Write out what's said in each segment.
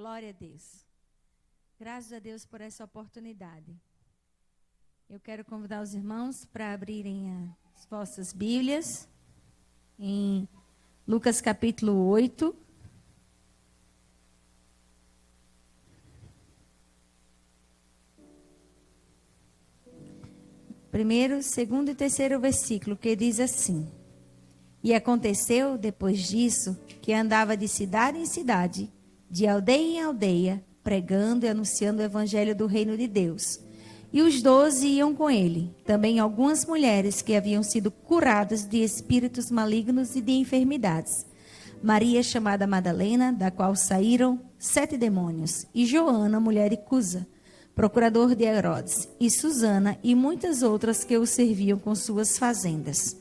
Glória a Deus. Graças a Deus por essa oportunidade. Eu quero convidar os irmãos para abrirem as vossas Bíblias em Lucas capítulo 8. Primeiro, segundo e terceiro versículo, que diz assim: E aconteceu, depois disso, que andava de cidade em cidade, de aldeia em aldeia, pregando e anunciando o evangelho do reino de Deus. E os 12 iam com ele, também algumas mulheres que haviam sido curadas de espíritos malignos e de enfermidades. Maria, chamada Madalena, da qual saíram 7 demônios, e Joana, mulher de Cusa, procurador de Herodes, e Susana, e muitas outras que o serviam com suas fazendas.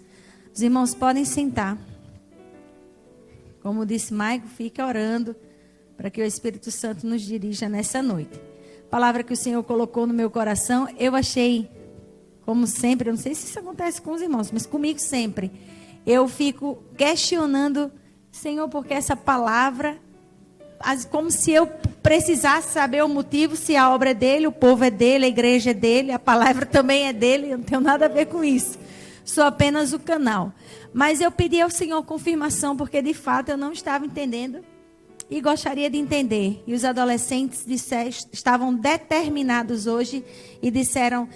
Os irmãos podem sentar. Como disse Maico, fica orando para que o Espírito Santo nos dirija nessa noite. A palavra que o Senhor colocou no meu coração, eu achei, como sempre, eu não sei se isso acontece com os irmãos, mas comigo sempre, eu fico questionando, Senhor, porque essa palavra, como se eu precisasse saber o motivo, se a obra é dele, o povo é dele, a igreja é dele, a palavra também é dele, eu não tenho nada a ver com isso. Sou apenas o canal. Mas eu pedi ao Senhor confirmação, porque de fato eu não estava entendendo e gostaria de entender. E os adolescentes estavam determinados hoje e disseram,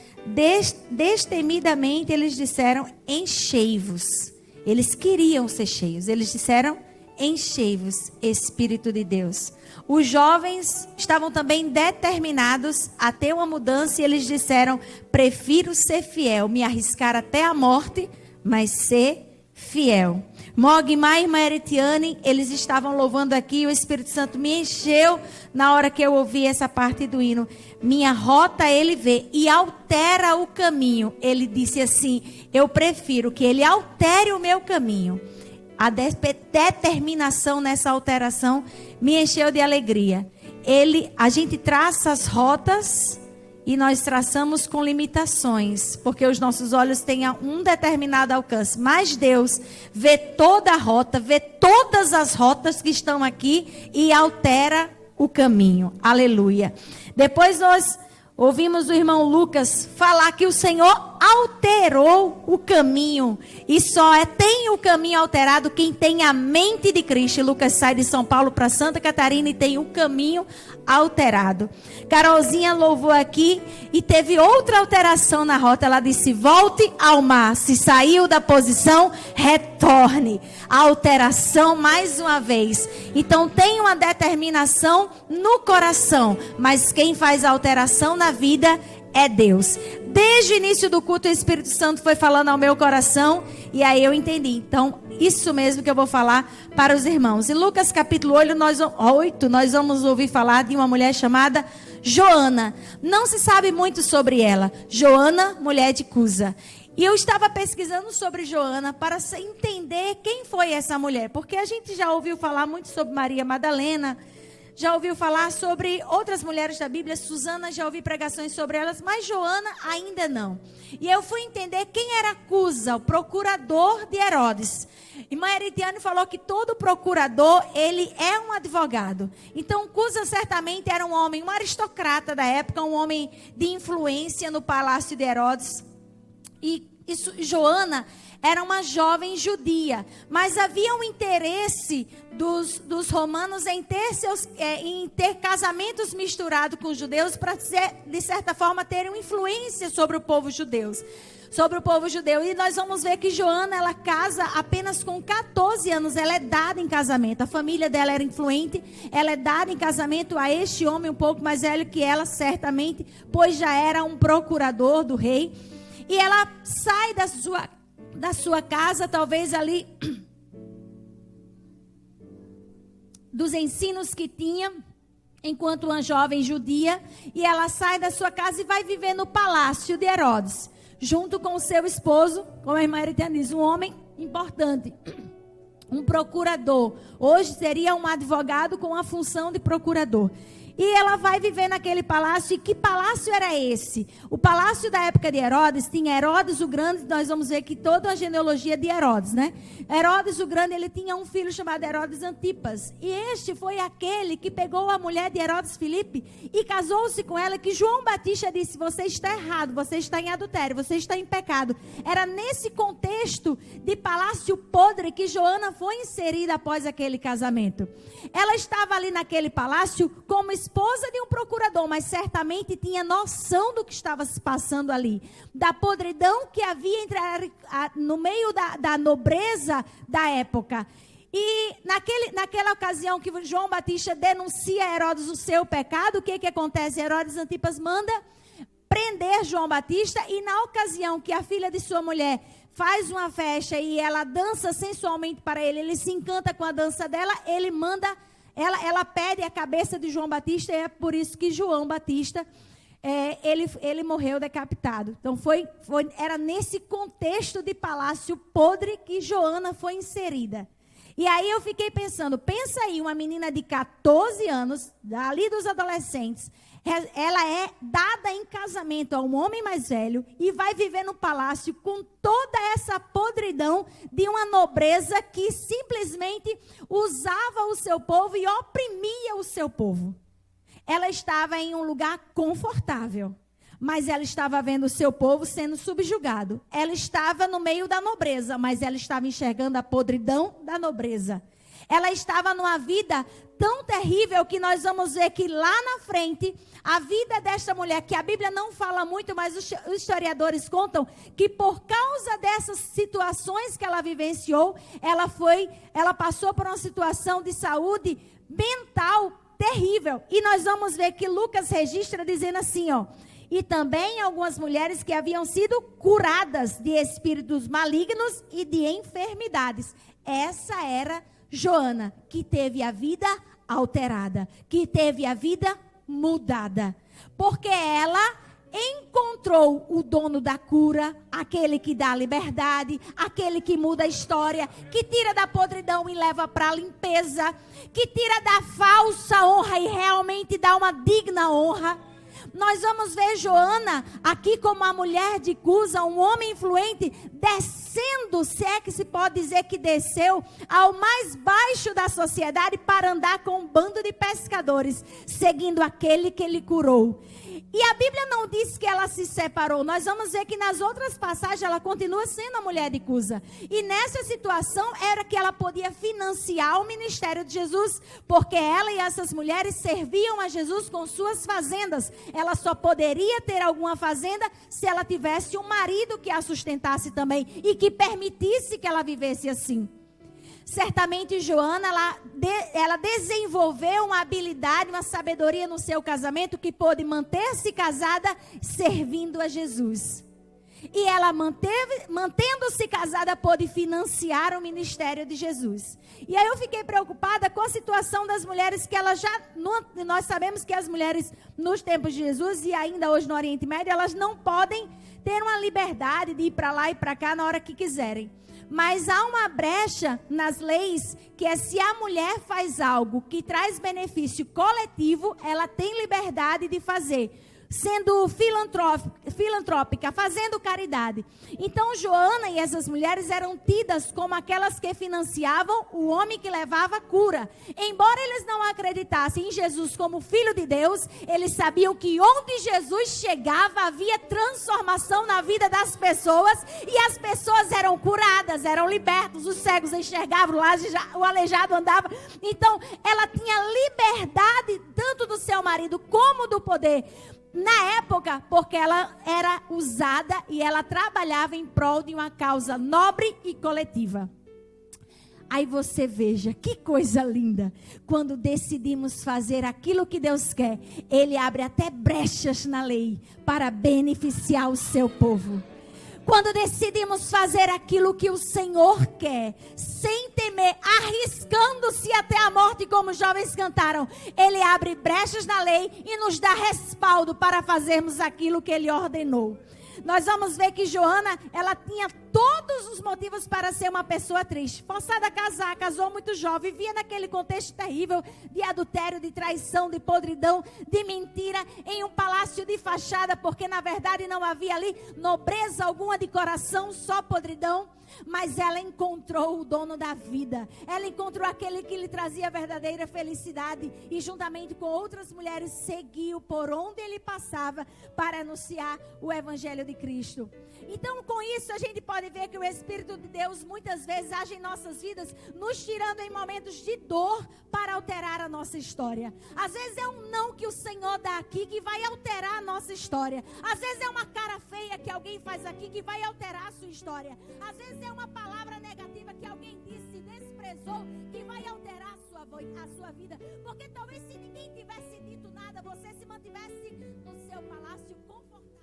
destemidamente, eles disseram, enchei-vos. Eles queriam ser cheios. Eles disseram, enchei-vos, Espírito de Deus. Os jovens estavam também determinados a ter uma mudança e eles disseram, prefiro ser fiel, me arriscar até a morte, mas ser fiel. Mogmai e Maretiane, eles estavam louvando aqui, o Espírito Santo me encheu na hora que eu ouvi essa parte do hino. Minha rota ele vê e altera o caminho. Ele disse assim, eu prefiro que ele altere o meu caminho. A determinação nessa alteração me encheu de alegria. A gente traça as rotas e nós traçamos com limitações, porque os nossos olhos têm um determinado alcance. Mas Deus vê toda a rota, vê todas as rotas que estão aqui e altera o caminho. Aleluia. Depois nós ouvimos o irmão Lucas falar que o Senhor alterou o caminho. E só tem o caminho alterado quem tem a mente de Cristo. Lucas sai de São Paulo para Santa Catarina e tem o caminho alterado. Carolzinha louvou aqui e teve outra alteração na rota. Ela disse, volte ao mar. Se saiu da posição, retorne. A alteração mais uma vez. Então tem uma determinação no coração. Mas quem faz a alteração na vida é Deus. Desde o início do culto, o Espírito Santo foi falando ao meu coração. E aí eu entendi. Então, isso mesmo que eu vou falar para os irmãos. Em Lucas capítulo 8, nós vamos ouvir falar de uma mulher chamada Joana. Não se sabe muito sobre ela. Joana, mulher de Cusa. E eu estava pesquisando sobre Joana para entender quem foi essa mulher. Porque a gente já ouviu falar muito sobre Maria Madalena. Já ouviu falar sobre outras mulheres da Bíblia. Susana, já ouvi pregações sobre elas, mas Joana ainda não. E eu fui entender quem era Cusa, o procurador de Herodes. E Maretiane falou que todo procurador, ele é um advogado. Então, Cusa certamente era um homem, um aristocrata da época, um homem de influência no palácio de Herodes. E Joana era uma jovem judia, mas havia um interesse dos romanos em ter casamentos misturados com os judeus para, de certa forma, terem influência sobre o povo judeu. E nós vamos ver que Joana, ela casa apenas com 14 anos, ela é dada em casamento. A família dela era influente, ela é dada em casamento a este homem um pouco mais velho que ela, certamente, pois já era um procurador do rei. E ela sai da sua casa, talvez ali, dos ensinos que tinha, enquanto uma jovem judia, e ela sai da sua casa e vai viver no palácio de Herodes, junto com o seu esposo, como a irmã Eritiane diz, um homem importante, um procurador. Hoje seria um advogado com a função de procurador. E ela vai viver naquele palácio. E que palácio era esse? O palácio da época de Herodes tinha Herodes o Grande. Nós vamos ver que toda a genealogia de Herodes, né? Herodes o Grande, ele tinha um filho chamado Herodes Antipas. E este foi aquele que pegou a mulher de Herodes Filipe e casou-se com ela, que João Batista disse: você está errado, você está em adultério, você está em pecado. Era nesse contexto de palácio podre que Joana foi inserida após aquele casamento. Ela estava ali naquele palácio como esposa de um procurador, mas certamente tinha noção do que estava se passando ali, da podridão que havia no meio da nobreza da época. E naquela ocasião que João Batista denuncia a Herodes o seu pecado, o que acontece? Herodes Antipas manda prender João Batista, e na ocasião que a filha de sua mulher faz uma festa e ela dança sensualmente para ele, ele se encanta com a dança dela, ele manda, ela pede a cabeça de João Batista, e é por isso que João Batista, ele morreu decapitado. Então era nesse contexto de palácio podre que Joana foi inserida. E aí eu fiquei pensando, pensa aí, uma menina de 14 anos, ali dos adolescentes, ela é dada em casamento a um homem mais velho e vai viver no palácio com toda essa podridão de uma nobreza que simplesmente usava o seu povo e oprimia o seu povo. Ela estava em um lugar confortável, mas ela estava vendo o seu povo sendo subjugado. Ela estava no meio da nobreza, mas ela estava enxergando a podridão da nobreza. Ela estava numa vida tão terrível que nós vamos ver que lá na frente, a vida desta mulher, que a Bíblia não fala muito, mas os historiadores contam que por causa dessas situações que ela vivenciou, ela passou por uma situação de saúde mental terrível. E nós vamos ver que Lucas registra dizendo assim, ó: e também algumas mulheres que haviam sido curadas de espíritos malignos e de enfermidades. Essa era Joana, que teve a vida alterada, que teve a vida mudada, porque ela encontrou o dono da cura, aquele que dá liberdade, aquele que muda a história, que tira da podridão e leva para a limpeza, que tira da falsa honra e realmente dá uma digna honra. Nós vamos ver Joana aqui como a mulher de Cusa, um homem influente, descendo, se é que se pode dizer que desceu, ao mais baixo da sociedade para andar com um bando de pescadores, seguindo aquele que ele curou. E a Bíblia não diz que ela se separou. Nós vamos ver que nas outras passagens ela continua sendo a mulher de Cusa. E nessa situação era que ela podia financiar o ministério de Jesus, porque ela e essas mulheres serviam a Jesus com suas fazendas. Ela só poderia ter alguma fazenda se ela tivesse um marido que a sustentasse também e que permitisse que ela vivesse assim. Certamente Joana, ela desenvolveu uma habilidade, uma sabedoria no seu casamento que pôde manter-se casada servindo a Jesus. E ela mantendo-se casada, pôde financiar o ministério de Jesus. E aí eu fiquei preocupada com a situação das mulheres que nós sabemos que as mulheres nos tempos de Jesus e ainda hoje no Oriente Médio, elas não podem ter uma liberdade de ir para lá e para cá na hora que quiserem. Mas há uma brecha nas leis, que é se a mulher faz algo que traz benefício coletivo, ela tem liberdade de fazer, sendo filantrópica, fazendo caridade. Então Joana e essas mulheres eram tidas como aquelas que financiavam o homem que levava cura. Embora eles não acreditassem em Jesus como Filho de Deus, eles sabiam que onde Jesus chegava havia transformação na vida das pessoas, e as pessoas eram curadas, eram libertas, os cegos enxergavam, o aleijado andava. Então ela tinha liberdade tanto do seu marido como do poder. Na época, porque ela era usada e ela trabalhava em prol de uma causa nobre e coletiva. Aí você veja, que coisa linda. Quando decidimos fazer aquilo que Deus quer, Ele abre até brechas na lei para beneficiar o seu povo. Quando decidimos fazer aquilo que o Senhor quer, sem temer, arriscando-se até a morte, como os jovens cantaram, Ele abre brechas na lei e nos dá respaldo para fazermos aquilo que Ele ordenou. Nós vamos ver que Joana, ela tinha todos os motivos para ser uma pessoa triste. Forçada a casar, casou muito jovem, vivia naquele contexto terrível de adultério, de traição, de podridão, de mentira, em um palácio de fachada, porque na verdade não havia ali nobreza alguma de coração, só podridão. Mas ela encontrou o dono da vida. Ela encontrou aquele que lhe trazia a verdadeira felicidade. E juntamente com outras mulheres seguiu por onde ele passava para anunciar o evangelho de Cristo. Então, com isso, a gente pode ver que o Espírito de Deus muitas vezes age em nossas vidas, nos tirando em momentos de dor para alterar a nossa história. Às vezes é um não que o Senhor dá aqui que vai alterar a nossa história. Às vezes é uma cara feia que alguém faz aqui que vai alterar a sua história. Às vezes é uma palavra negativa que alguém disse, desprezou, que vai alterar a sua vida. Porque talvez se ninguém tivesse dito nada, você se mantivesse no seu palácio confortavelmente.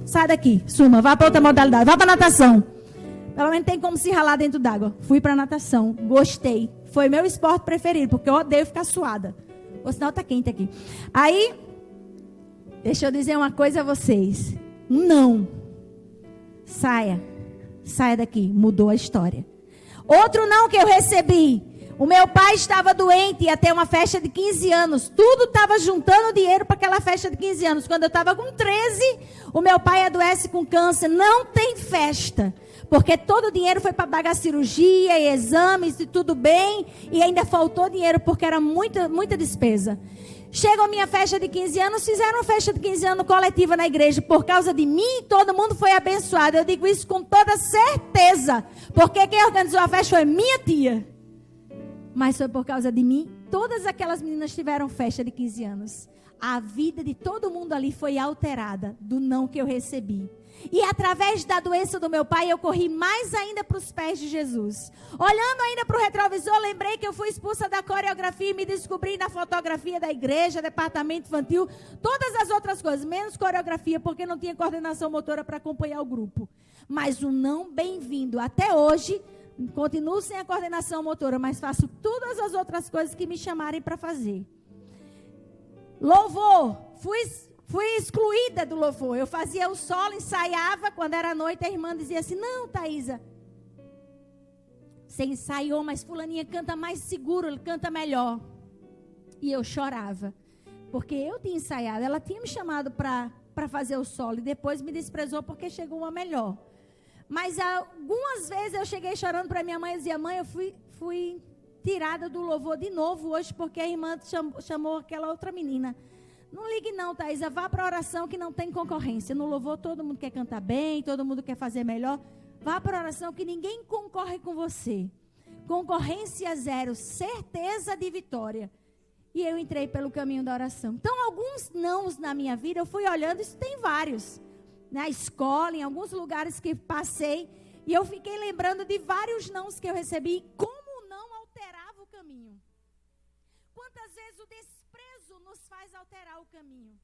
Sai daqui, suma, vá para outra modalidade, vá para natação. Pelo menos tem como se ralar dentro d'água. Fui para natação, gostei. Foi meu esporte preferido, porque eu odeio ficar suada. Ou senão tá quente aqui. Aí, deixa eu dizer uma coisa a vocês. Não. Saia daqui, mudou a história. Outro não que eu recebi. O meu pai estava doente, ia ter uma festa de 15 anos. Tudo estava juntando dinheiro para aquela festa de 15 anos. Quando eu estava com 13, o meu pai adoece com câncer. Não tem festa. Porque todo o dinheiro foi para pagar cirurgia e exames e tudo bem. E ainda faltou dinheiro porque era muita despesa. Chegou a minha festa de 15 anos, fizeram uma festa de 15 anos coletiva na igreja. Por causa de mim, todo mundo foi abençoado. Eu digo isso com toda certeza. Porque quem organizou a festa foi minha tia. Mas foi por causa de mim, todas aquelas meninas tiveram festa de 15 anos. A vida de todo mundo ali foi alterada do não que eu recebi. E através da doença do meu pai, eu corri mais ainda para os pés de Jesus. Olhando ainda para o retrovisor, lembrei que eu fui expulsa da coreografia e me descobri na fotografia da igreja, departamento infantil, todas as outras coisas, menos coreografia, porque não tinha coordenação motora para acompanhar o grupo. Mas um não bem-vindo até hoje. Continuo sem a coordenação motora, mas faço todas as outras coisas que me chamarem para fazer. Louvor. Fui excluída do louvor. Eu fazia o solo, ensaiava. Quando era noite, a irmã dizia assim: não, Thaisa, você ensaiou, mas fulaninha canta mais seguro, ele canta melhor. E eu chorava. Porque eu tinha ensaiado. Ela tinha me chamado para fazer o solo. E depois me desprezou porque chegou uma melhor. Mas algumas vezes eu cheguei chorando para minha mãe e dizia: mãe, eu fui tirada do louvor de novo hoje porque a irmã chamou aquela outra menina. Não ligue não, Thaisa, vá para a oração que não tem concorrência. No louvor todo mundo quer cantar bem, todo mundo quer fazer melhor. Vá para a oração que ninguém concorre com você. Concorrência zero, certeza de vitória. E eu entrei pelo caminho da oração. Então, alguns nãos na minha vida, eu fui olhando, isso tem vários. Na escola, em alguns lugares que passei, e eu fiquei lembrando de vários nãos que eu recebi, como não alterava o caminho. Quantas vezes o desprezo nos faz alterar o caminho?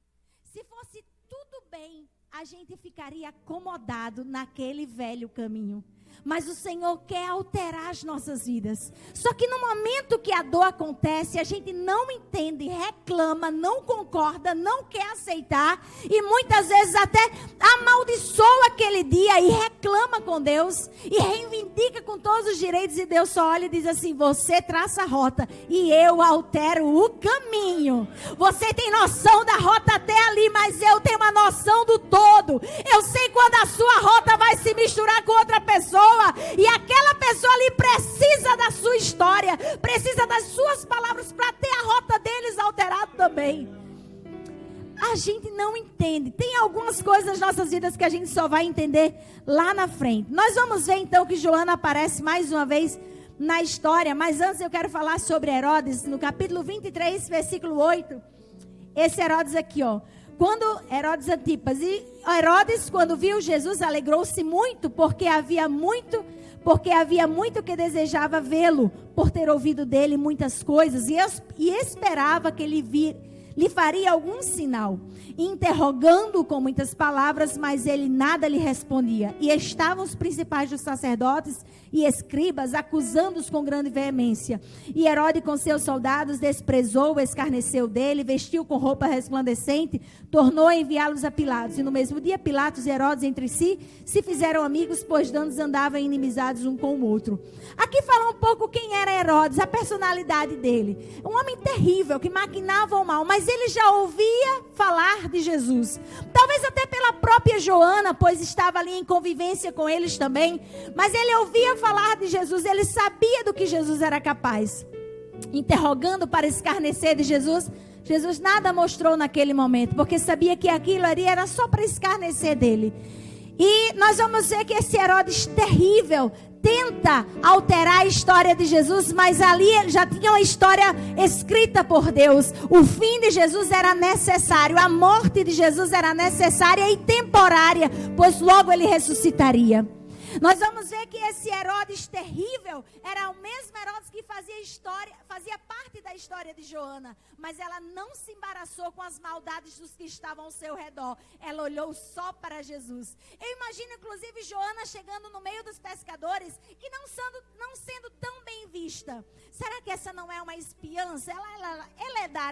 Se fosse tudo bem, a gente ficaria acomodado naquele velho caminho. mas o Senhor quer alterar as nossas vidas. Só que no momento que a dor acontece, a gente não entende, reclama, não concorda, não quer aceitar e muitas vezes até amaldiçoa aquele dia e reclama com Deus e reivindica com todos os direitos, e Deus só olha e diz assim: você traça a rota e eu altero o caminho. Você tem noção da rota até ali, mas eu tenho uma noção do todo. Eu sei quando a sua rota vai se misturar com outra pessoa, e aquela pessoa ali precisa da sua história, precisa das suas palavras para ter a rota deles alterada também. A gente não entende. Tem algumas coisas nas nossas vidas que a gente só vai entender lá na frente. Nós vamos ver então que Joana aparece mais uma vez na história, mas antes eu quero falar sobre Herodes, no capítulo 23, versículo 8. Esse Herodes aqui, ó. Quando Herodes Antipas, e Herodes, quando viu Jesus, alegrou-se muito, porque havia muito que desejava vê-lo, por ter ouvido dele muitas coisas, e esperava que lhe faria algum sinal, interrogando-o com muitas palavras, mas ele nada lhe respondia. E estavam os principais dos sacerdotes e escribas acusando-os com grande veemência. E Herodes com seus soldados desprezou, escarneceu dele, vestiu com roupa resplandecente, tornou a enviá-los a Pilatos. E no mesmo dia Pilatos e Herodes entre si se fizeram amigos, pois ambos andavam inimizados um com o outro. Aqui fala um pouco quem era Herodes, a personalidade dele. Um homem terrível que maquinava o mal, mas ele já ouvia falar de Jesus. Talvez até pela própria Joana, pois estava ali em convivência com eles também. Mas ele ouvia falar de Jesus, ele sabia do que Jesus era capaz. Interrogando para escarnecer de Jesus, Jesus nada mostrou naquele momento, porque sabia que aquilo ali era só para escarnecer dele. E nós vamos ver que esse Herodes terrível tenta alterar a história de Jesus, mas ali já tinha uma história escrita por Deus. O fim de Jesus era necessário, a morte de Jesus era necessária e temporária, pois logo ele ressuscitaria. Nós vamos ver que esse Herodes terrível era o mesmo Herodes que fazia parte da história de Joana, mas ela não se embaraçou com as maldades dos que estavam ao seu redor. Ela olhou só para Jesus. Eu imagino inclusive Joana chegando no meio dos pescadores e não sendo tão bem vista. Será que essa não é uma espiança? Ela é da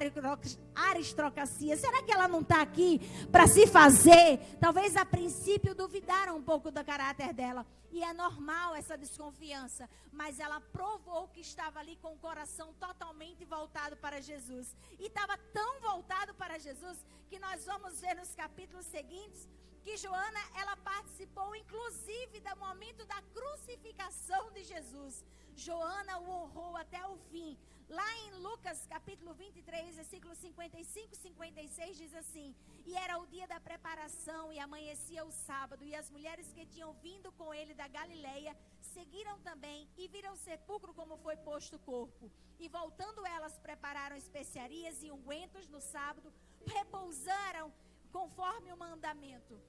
aristocracia. Será que ela não está aqui para se fazer? Talvez a princípio duvidaram um pouco do caráter dela. E é normal essa desconfiança, mas ela provou que estava ali com o coração totalmente voltado para Jesus. E estava tão voltado para Jesus que nós vamos ver nos capítulos seguintes que Joana, ela participou inclusive do momento da crucificação de Jesus. Joana o honrou até o fim. Lá em Lucas capítulo 23, versículos 55 e 56 diz assim: e era o dia da preparação e amanhecia o sábado, e as mulheres que tinham vindo com ele da Galileia seguiram também e viram o sepulcro como foi posto o corpo. E voltando elas prepararam especiarias e ungüentos no sábado, repousaram conforme o mandamento.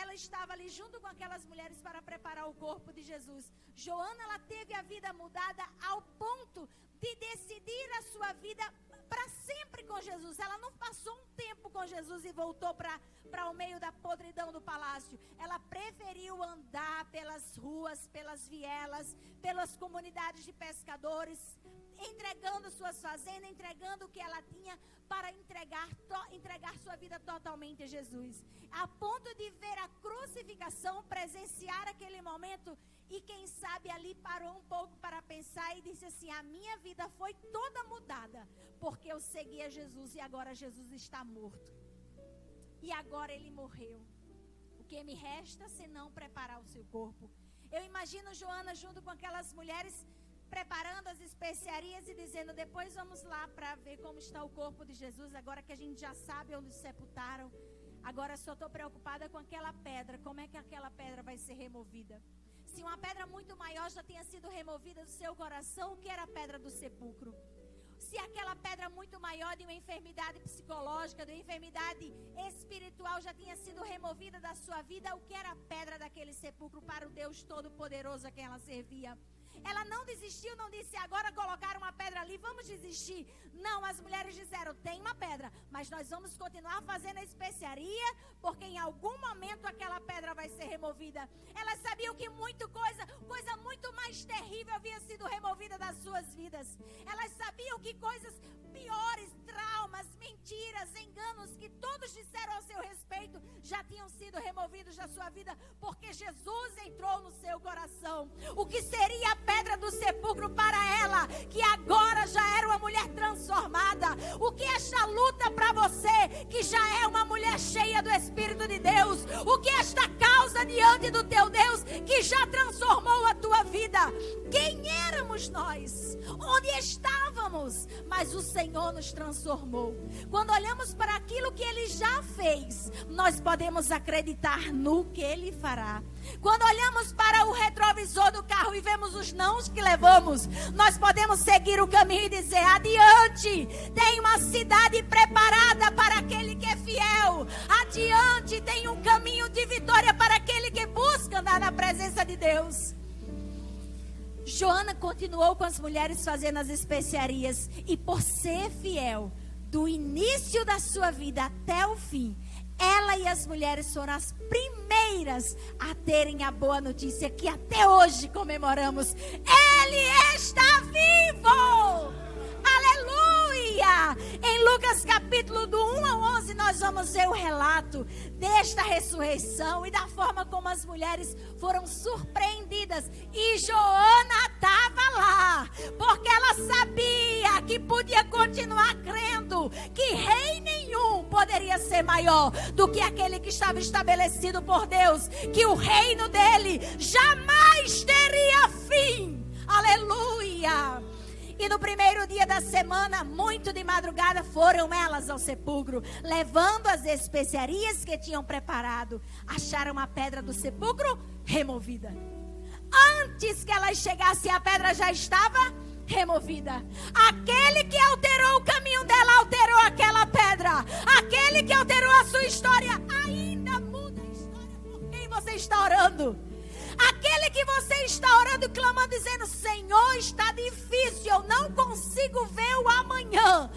Ela estava ali junto com aquelas mulheres para preparar o corpo de Jesus. Joana, ela teve a vida mudada ao ponto de decidir a sua vida para sempre com Jesus. Ela não passou um tempo com Jesus e voltou para o meio da podridão do palácio. Ela preferiu andar pelas ruas, pelas vielas, pelas comunidades de pescadores, entregando suas fazendas, entregando o que ela tinha para entregar sua vida totalmente a Jesus. A ponto de ver a crucificação, presenciar aquele momento e quem sabe ali parou um pouco para pensar e disse assim: a minha vida foi toda mudada, porque eu seguia Jesus e agora Jesus está morto. E agora ele morreu. O que me resta senão preparar o seu corpo? Eu imagino Joana junto com aquelas mulheres preparando as especiarias e dizendo: depois vamos lá para ver como está o corpo de Jesus, agora que a gente já sabe onde o sepultaram. Agora só estou preocupada com aquela pedra, como é que aquela pedra vai ser removida? Se uma pedra muito maior já tinha sido removida do seu coração, o que era a pedra do sepulcro? Se aquela pedra muito maior de uma enfermidade psicológica, de uma enfermidade espiritual já tinha sido removida da sua vida, o que era a pedra daquele sepulcro para o Deus Todo-Poderoso a quem ela servia? Ela não desistiu, não disse, agora colocaram uma pedra ali, vamos desistir. Não, as mulheres disseram, tem uma pedra, mas nós vamos continuar fazendo a especiaria, porque em algum momento aquela pedra vai ser removida. Elas sabiam que coisa muito mais terrível havia sido removida das suas vidas. Elas sabiam que coisas piores, traumas, mentiras, enganos que todos disseram ao seu respeito já tinham sido removidos da sua vida, porque Jesus entrou no seu coração. O que seria a pedra do sepulcro para ela, que agora já era uma mulher transformada? O que esta luta para você, que já é uma mulher cheia do Espírito de Deus? O que esta causa diante do teu Deus, que já transformou a tua vida? Quem éramos nós? Onde estávamos? Mas o Senhor nos transformou. Quando olhamos para aquilo que Ele já fez, nós podemos acreditar no que Ele fará. Quando olhamos para o retrovisor do carro e vemos os nãos que levamos, nós podemos seguir o caminho e dizer, adiante, tem uma cidade preparada para aquele que é fiel. Adiante, tem um caminho de vitória para aquele que busca andar na presença de Deus. Joana continuou com as mulheres fazendo as especiarias, e por ser fiel do início da sua vida até o fim, ela e as mulheres foram as primeiras a terem a boa notícia que até hoje comemoramos. Ele está vivo! Aleluia! Em Lucas capítulo do 1 ao 11 nós vamos ver o relato desta ressurreição e da forma como as mulheres foram surpreendidas. E Joana estava lá, porque ela sabia que podia continuar crendo que rei nenhum poderia ser maior do que aquele que estava estabelecido por Deus, que o reino dele jamais teria fim. Aleluia! E no primeiro dia da semana, muito de madrugada, foram elas ao sepulcro, levando as especiarias que tinham preparado. Acharam a pedra do sepulcro removida. Antes que elas chegassem, a pedra já estava removida. Aquele que alterou o caminho dela, alterou aquela pedra. Aquele que alterou a sua história, ainda muda a história por quem você está orando. Aquele que você está orando, clamando, dizendo, Senhor, está difícil, eu não consigo ver o amanhã.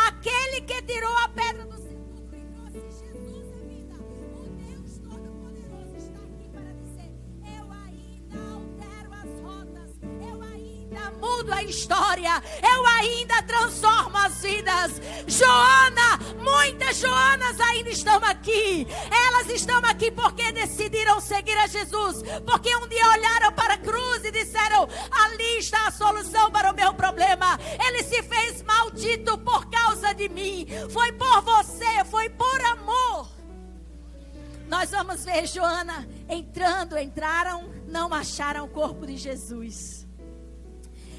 Aquele que tirou a pedra do sepulcro e trouxe Jesus à vida, o Deus Todo-Poderoso está aqui para dizer, eu ainda altero as rotas, eu ainda mudo a história, eu ainda transformo as vidas. Joana, muitas Joanas ainda estão aqui. Elas estão aqui porque decidiram seguir a Jesus, porque um dia olharam para a cruz e disseram, ali está a solução para o meu problema. Ele se fez maldito por causa de mim, foi por você, foi por amor. Nós vamos ver Joana entraram, não acharam o corpo de Jesus.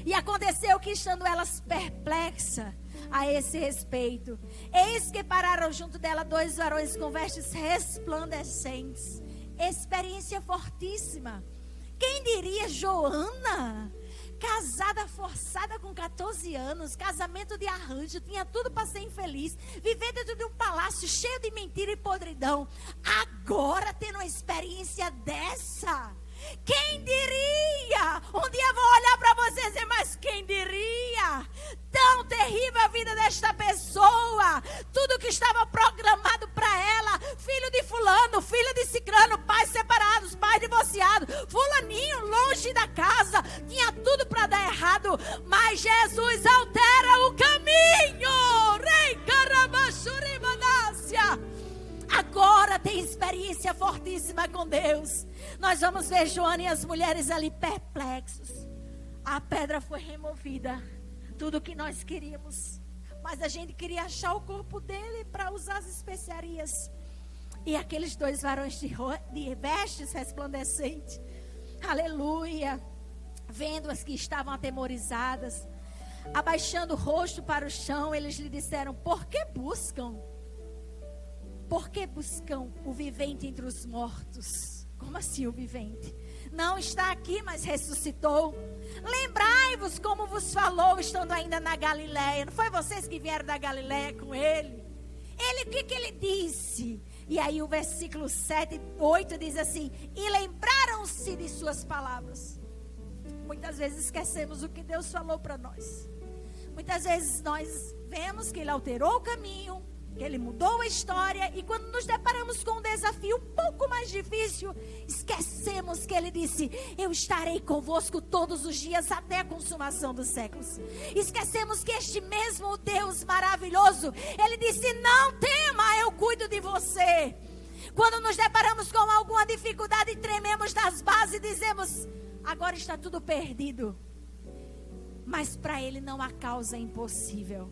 E aconteceu que, estando elas perplexas a esse respeito, eis que pararam junto dela 2 varões com vestes resplandecentes. Experiência fortíssima. Quem diria Joana? Casada forçada com 14 anos, casamento de arranjo, tinha tudo para ser infeliz, viver dentro de um palácio cheio de mentira e podridão. Agora tendo uma experiência dessa. Quem diria? Um dia vou olhar para você e dizer, mas quem diria? Tão terrível a vida desta pessoa. Tudo que estava programado para ela. Filho de fulano, filho de ciclano, pais separados, pais divorciados, fulaninho longe da casa. Tinha tudo para dar errado. Mas Jesus altera o caminho. Rei Carabachurimanácia. Agora tem experiência fortíssima com Deus. Nós vamos ver Joana e as mulheres ali perplexos. A pedra foi removida. Tudo que nós queríamos. Mas a gente queria achar o corpo dele para usar as especiarias. E aqueles 2 varões de vestes resplandecentes. Aleluia. Vendo as que estavam atemorizadas, abaixando o rosto para o chão, eles lhe disseram, por que buscam? Por que buscam o vivente entre os mortos? Como assim o vivente? Não está aqui, mas ressuscitou. Lembrai-vos como vos falou, estando ainda na Galileia. Não foi vocês que vieram da Galileia com ele? O que ele disse? E aí o versículo 7, 8 diz assim, e lembraram-se de suas palavras. muitas vezes esquecemos o que Deus falou para nós. Muitas vezes nós vemos que Ele alterou o caminho, que Ele mudou a história, e quando nos deparamos com um desafio um pouco mais difícil, esquecemos que Ele disse: eu estarei convosco todos os dias até a consumação dos séculos. Esquecemos que este mesmo Deus maravilhoso, Ele disse: não tema, eu cuido de você. Quando nos deparamos com alguma dificuldade, trememos das bases e dizemos: agora está tudo perdido. Mas para Ele não há causa impossível.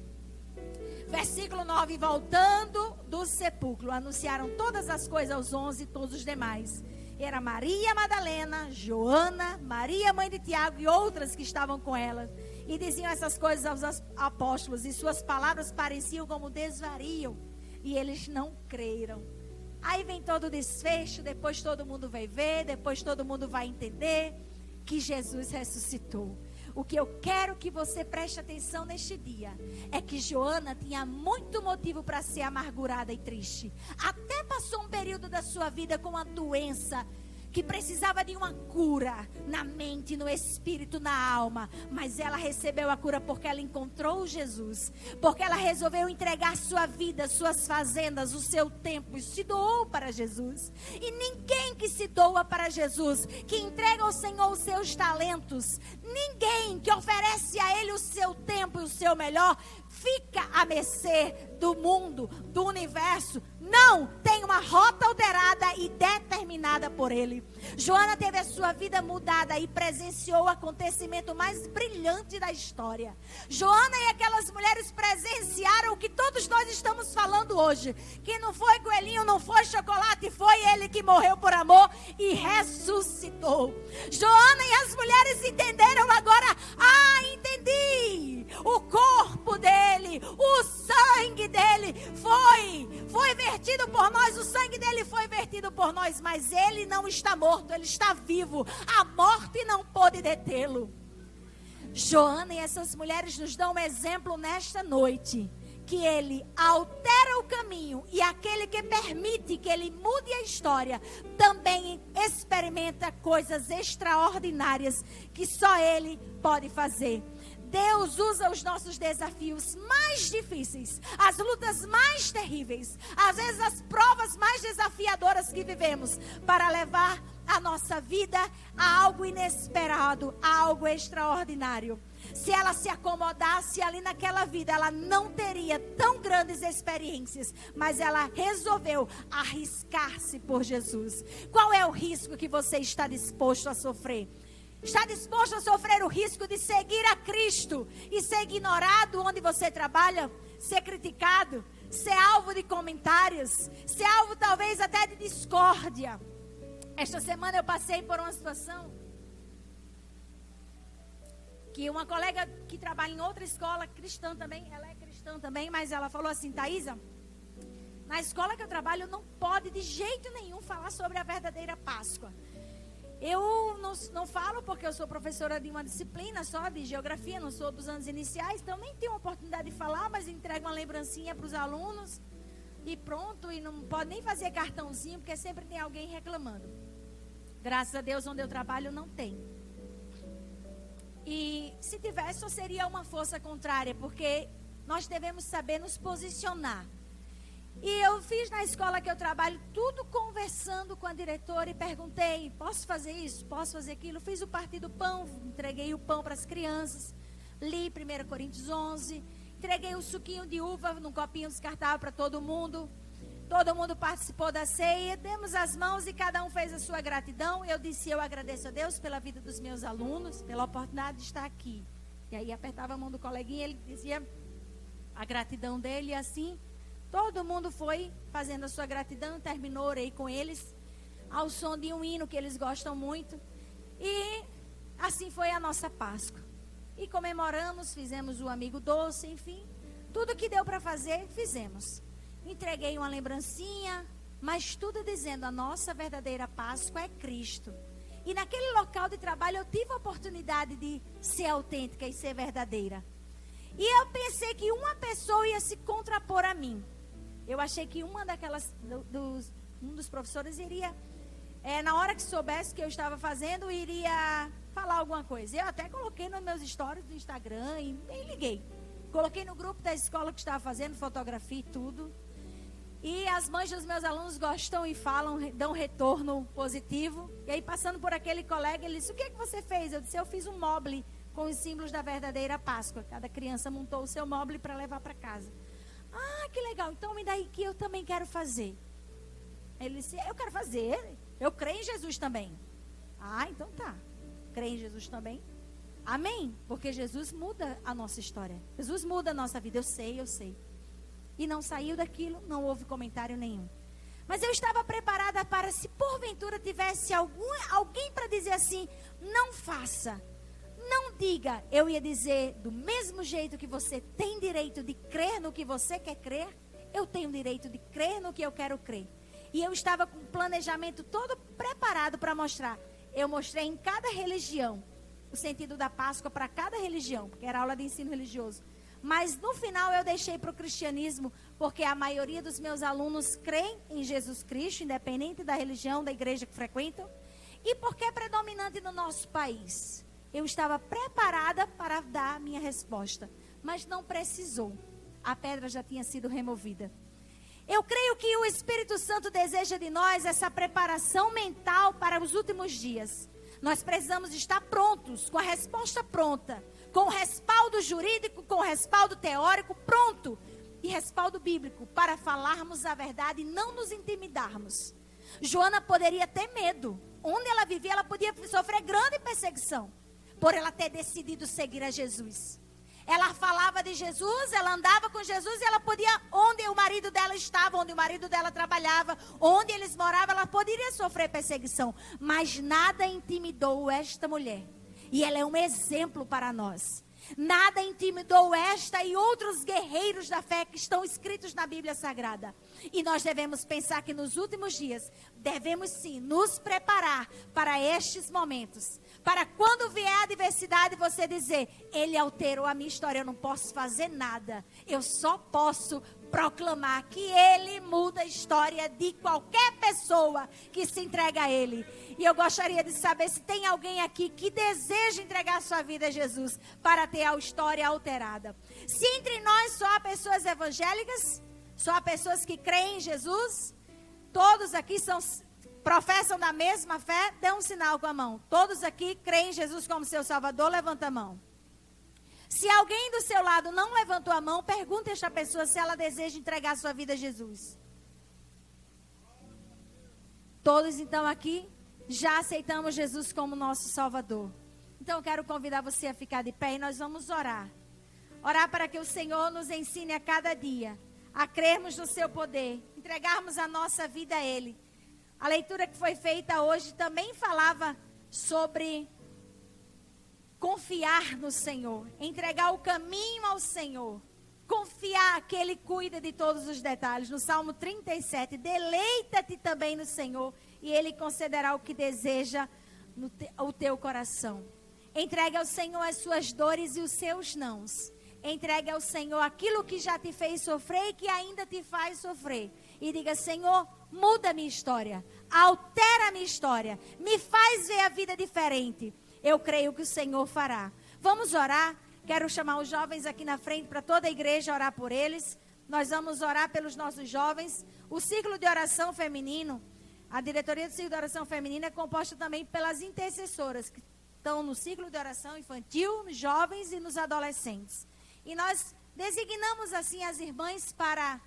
Versículo 9, voltando do sepulcro, anunciaram todas as coisas aos 11 e todos os demais. Era Maria Madalena, Joana, Maria mãe de Tiago e outras que estavam com ela. E diziam essas coisas aos apóstolos, e suas palavras pareciam como desvario. E eles não creram. Aí vem todo o desfecho, depois todo mundo vai ver, depois todo mundo vai entender que Jesus ressuscitou. O que eu quero que você preste atenção neste dia é que Joana tinha muito motivo para ser amargurada e triste. Até passou um período da sua vida com uma doença que precisava de uma cura na mente, no espírito, na alma. Mas ela recebeu a cura porque ela encontrou Jesus. Porque ela resolveu entregar sua vida, suas fazendas, o seu tempo e se doou para Jesus. E ninguém que se doa para Jesus, que entrega ao Senhor os seus talentos, ninguém que oferece a Ele o seu tempo e o seu melhor, fica à mercê do mundo, do universo. Não, tem uma rota alterada e determinada por Ele. Joana teve a sua vida mudada e presenciou o acontecimento mais brilhante da história. Joana e aquelas mulheres presenciaram o que todos nós estamos falando hoje. Que não foi coelhinho, não foi chocolate, foi Ele que morreu por amor e ressuscitou. Joana e as mulheres entenderam agora. Entendi. O corpo dele, o sangue dele foi vertido por nós. O sangue dele foi vertido por nós, mas ele não está morto, ele está vivo. A morte não pôde detê-lo. Joana e essas mulheres nos dão um exemplo nesta noite, que ele altera o caminho, e aquele que permite que ele mude a história também experimenta coisas extraordinárias que só ele pode fazer. Deus usa os nossos desafios mais difíceis, as lutas mais terríveis, às vezes as provas mais desafiadoras que vivemos, para levar a nossa vida a algo inesperado, a algo extraordinário. Se ela se acomodasse ali naquela vida, ela não teria tão grandes experiências, mas ela resolveu arriscar-se por Jesus. Qual é o risco que você está disposto a sofrer? Está disposto a sofrer o risco de seguir a Cristo e ser ignorado onde você trabalha, ser criticado, ser alvo de comentários, ser alvo talvez até de discórdia? Esta semana eu passei por uma situação que uma colega que trabalha em outra escola, cristã também, ela é cristã também, mas ela falou assim: Thaisa, na escola que eu trabalho não pode de jeito nenhum falar sobre a verdadeira Páscoa. Eu não falo porque eu sou professora de uma disciplina só de geografia, não sou dos anos iniciais, então nem tenho a oportunidade de falar, mas entrego uma lembrancinha para os alunos e pronto, e não pode nem fazer cartãozinho, porque sempre tem alguém reclamando. Graças a Deus, onde eu trabalho não tem. E se tivesse, só seria uma força contrária, porque nós devemos saber nos posicionar. E eu fiz na escola que eu trabalho tudo conversando com a diretora e perguntei: posso fazer isso? Posso fazer aquilo? Fiz o partir do pão, entreguei o pão para as crianças, li 1 Coríntios 11, entreguei o suquinho de uva num copinho descartável para todo mundo. Todo mundo participou da ceia, demos as mãos e cada um fez a sua gratidão. Eu disse: eu agradeço a Deus pela vida dos meus alunos, pela oportunidade de estar aqui. E aí apertava a mão do coleguinha, ele dizia a gratidão dele, e assim todo mundo foi fazendo a sua gratidão. Terminou, orei com eles ao som de um hino que eles gostam muito. E assim foi a nossa Páscoa. E comemoramos, fizemos o amigo doce, enfim, tudo que deu para fazer, fizemos. Entreguei uma lembrancinha, mas tudo dizendo: a nossa verdadeira Páscoa é Cristo. E naquele local de trabalho eu tive a oportunidade de ser autêntica e ser verdadeira. E eu pensei que uma pessoa ia se contrapor a mim. Eu achei que uma daquelas, um dos professores iria, na hora que soubesse o que eu estava fazendo, iria falar alguma coisa. Eu até coloquei nos meus stories do Instagram e nem liguei. Coloquei no grupo da escola que estava fazendo fotografia e tudo. E as mães dos meus alunos gostam e falam, dão retorno positivo. E aí, passando por aquele colega, ele disse: o que é que você fez? Eu disse: eu fiz um mobile com os símbolos da verdadeira Páscoa. Cada criança montou o seu mobile para levar para casa. Ah, que legal. Então, me dá aí que eu também quero fazer. Ele disse: eu quero fazer. Eu creio em Jesus também. Ah, então tá. Creio em Jesus também. Amém? Porque Jesus muda a nossa história. Jesus muda a nossa vida. Eu sei. E não saiu daquilo, não houve comentário nenhum. Mas eu estava preparada para, se porventura tivesse alguém para dizer assim: não faça, não diga. Eu ia dizer: do mesmo jeito que você tem direito de crer no que você quer crer, eu tenho direito de crer no que eu quero crer. E eu estava com o planejamento todo preparado para mostrar. Eu mostrei em cada religião o sentido da Páscoa para cada religião, porque era aula de ensino religioso. Mas no final eu deixei para o cristianismo, porque a maioria dos meus alunos creem em Jesus Cristo, independente da religião, da igreja que frequentam. E porque é predominante no nosso país. Eu estava preparada para dar a minha resposta, mas não precisou. A pedra já tinha sido removida. Eu creio que o Espírito Santo deseja de nós essa preparação mental para os últimos dias. Nós precisamos estar prontos, com a resposta pronta, com o respaldo jurídico, com o respaldo teórico pronto e respaldo bíblico para falarmos a verdade e não nos intimidarmos. Joana poderia ter medo. Onde ela vivia, ela podia sofrer grande perseguição por ela ter decidido seguir a Jesus. Ela falava de Jesus, ela andava com Jesus e ela podia, onde o marido dela estava, onde o marido dela trabalhava, onde eles moravam, ela poderia sofrer perseguição. Mas nada intimidou esta mulher. E ela é um exemplo para nós. Nada intimidou esta e outros guerreiros da fé que estão escritos na Bíblia Sagrada. E nós devemos pensar que nos últimos dias, devemos sim nos preparar para estes momentos. Para quando vier a adversidade, você dizer: ele alterou a minha história, eu não posso fazer nada. Eu só posso proclamar que ele muda a história de qualquer pessoa que se entrega a ele. E eu gostaria de saber se tem alguém aqui que deseja entregar sua vida a Jesus para ter a história alterada. Se entre nós só há pessoas evangélicas, só há pessoas que creem em Jesus, todos aqui professam da mesma fé, dê um sinal com a mão. Todos aqui creem em Jesus como seu Salvador, levanta a mão. Se alguém do seu lado não levantou a mão, pergunte a esta pessoa se ela deseja entregar sua vida a Jesus. Todos então aqui já aceitamos Jesus como nosso Salvador. Então eu quero convidar você a ficar de pé e nós vamos orar. Orar para que o Senhor nos ensine a cada dia a crermos no seu poder, entregarmos a nossa vida a Ele. A leitura que foi feita hoje também falava sobre confiar no Senhor, entregar o caminho ao Senhor, confiar que Ele cuida de todos os detalhes. No Salmo 37, deleita-te também no Senhor e Ele concederá o que deseja o teu coração. Entregue ao Senhor as suas dores e os seus nãos. Entregue ao Senhor aquilo que já te fez sofrer e que ainda te faz sofrer. E diga: Senhor, muda a minha história, altera a minha história, me faz ver a vida diferente. Eu creio que o Senhor fará. Vamos orar. Quero chamar os jovens aqui na frente para toda a igreja orar por eles. Nós vamos orar pelos nossos jovens. O ciclo de oração feminino, a diretoria do ciclo de oração feminina é composta também pelas intercessoras que estão no ciclo de oração infantil, nos jovens e nos adolescentes. E nós designamos assim as irmãs para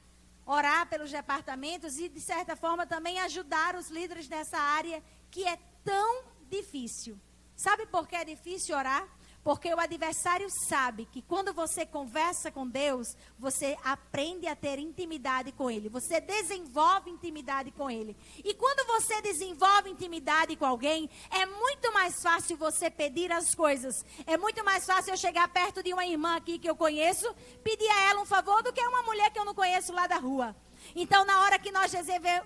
orar pelos departamentos e, de certa forma, também ajudar os líderes dessa área que é tão difícil. Sabe por que é difícil orar? Porque o adversário sabe que quando você conversa com Deus, você aprende a ter intimidade com Ele. Você desenvolve intimidade com Ele. E quando você desenvolve intimidade com alguém, é muito mais fácil você pedir as coisas. É muito mais fácil eu chegar perto de uma irmã aqui que eu conheço, pedir a ela um favor do que a uma mulher que eu não conheço lá da rua. Então, na hora que nós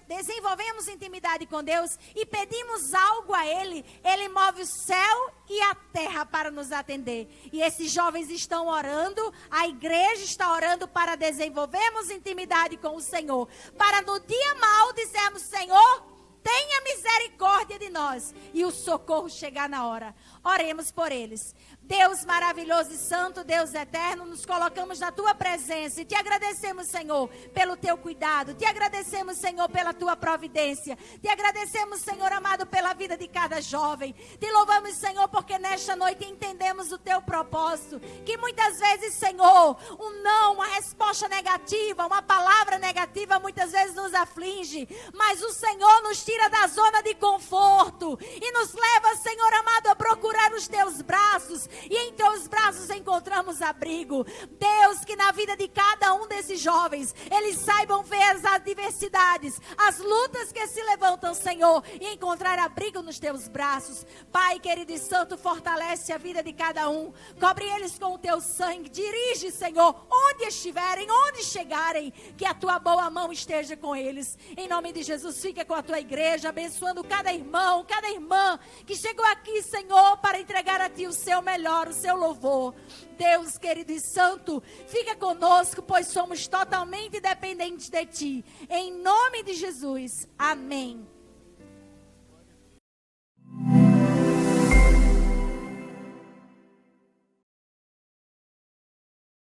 desenvolvemos intimidade com Deus e pedimos algo a Ele, Ele move o céu e a terra para nos atender. E esses jovens estão orando, a igreja está orando para desenvolvermos intimidade com o Senhor. Para no dia mau dizermos: Senhor, tenha misericórdia de nós e o socorro chegar na hora. Oremos por eles. Deus maravilhoso e santo, Deus eterno, nos colocamos na tua presença e te agradecemos, Senhor, pelo teu cuidado. Te agradecemos, Senhor, pela tua providência. Te agradecemos, Senhor amado, pela vida de cada jovem. Te louvamos, Senhor, porque nesta noite entendemos o teu propósito. Que muitas vezes, Senhor, um não, uma resposta negativa, uma palavra negativa, muitas vezes nos aflige. Mas o Senhor nos tira da zona de conforto e nos leva, Senhor amado, a procurar os teus braços. E em teus braços encontramos abrigo. Deus, que na vida de cada um desses jovens, eles saibam ver as adversidades, as lutas que se levantam, Senhor, e encontrar abrigo nos teus braços. Pai querido e santo, fortalece a vida de cada um. Cobre eles com o teu sangue. Dirige, Senhor, onde estiverem, onde chegarem, que a tua boa mão esteja com eles. Em nome de Jesus, fica com a tua igreja, abençoando cada irmão, cada irmã que chegou aqui, Senhor, para entregar a ti o seu melhor, o seu louvor. Deus querido e santo, fica conosco, pois somos totalmente dependentes de ti. Em nome de Jesus, amém.